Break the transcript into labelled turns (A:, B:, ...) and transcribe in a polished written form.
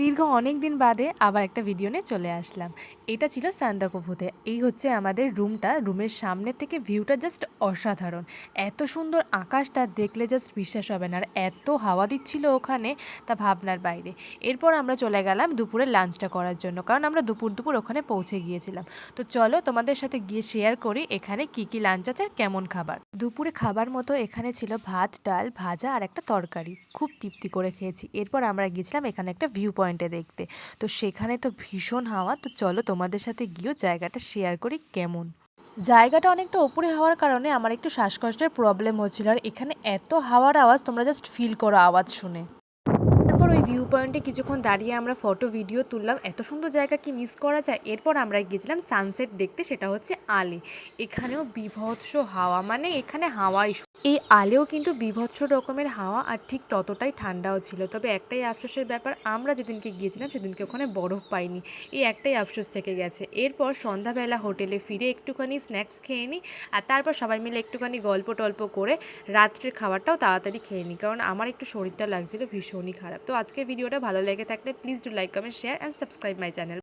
A: দীর্ঘ অনেক দিন বাদে আবার একটা ভিডিও নিয়ে চলে আসলাম। এটা ছিল সান্দাকফুতে। এই হচ্ছে আমাদের রুমটা। রুমের সামনে থেকে ভিউটা জাস্ট অসাধারণ। এত সুন্দর আকাশটা দেখলে জাস্ট বিশ্বাস হবে না। আর এত হাওয়া দিচ্ছিল ওখানে, তা ভাবনার বাইরে। এরপর আমরা চলে গেলাম দুপুরে লাঞ্চটা করার জন্য। কারণ আমরা দুপুর ওখানে পৌঁছে গিয়েছিলাম। তো চলো তোমাদের সাথে গিয়ে শেয়ার করি এখানে কি লাঞ্চ আছে আর কেমন খাবার। দুপুরে খাবার মতো এখানে ছিল ভাত, ডাল, ভাজা আর একটা তরকারি। খুব তৃপ্তি করে খেয়েছি। এরপর আমরা গিয়েছিলাম এখানে একটা ভিউ পয়েন্টে দেখতে। তো সেখানে তো ভীষণ হাওয়া। তো চলো তোমাদের সাথে গিয়েও জায়গাটা শেয়ার করি কেমন। জায়গাটা অনেকটা ওপরে হওয়ার কারণে আমার একটু শ্বাসকষ্টের প্রবলেম হচ্ছিল। আর এখানে এত হাওয়ার আওয়াজ, তোমরা জাস্ট ফিল করো আওয়াজ শুনে। তারপর ওই ভিউ পয়েন্টে কিছুক্ষণ দাঁড়িয়ে আমরা ফটো ভিডিও তুললাম। এত সুন্দর জায়গা কি মিস করা যায়। এরপর আমরা গিয়েছিলাম সানসেট দেখতে, সেটা হচ্ছে আলে। এখানেও বীভৎস হাওয়া, মানে এখানে হাওয়াই এই আলেও কিন্তু বীভৎস রকমের হাওয়া, আর ঠিক ততটাই ঠান্ডাও ছিল। তবে একটাই আফসোসের ব্যাপার, আমরা যেদিনকে গিয়েছিলাম সেদিনকে ওখানে বরফ পাইনি। এই একটাই আফসোস থেকে গেছে। এরপর সন্ধ্যাবেলা হোটেলে ফিরে একটুখানি স্ন্যাক্স খেয়ে নিই, আর তারপর সবাই মিলে একটুখানি গল্প টল্প করে রাত্রের খাবারটাও তাড়াতাড়ি খেয়ে নিই, কারণ আমার একটু শরীরটা লাগছিল ভীষণই খারাপ। তো আজকের ভিডিওটা ভালো লেগে থাকলে please do like, comment, share and subscribe my channel.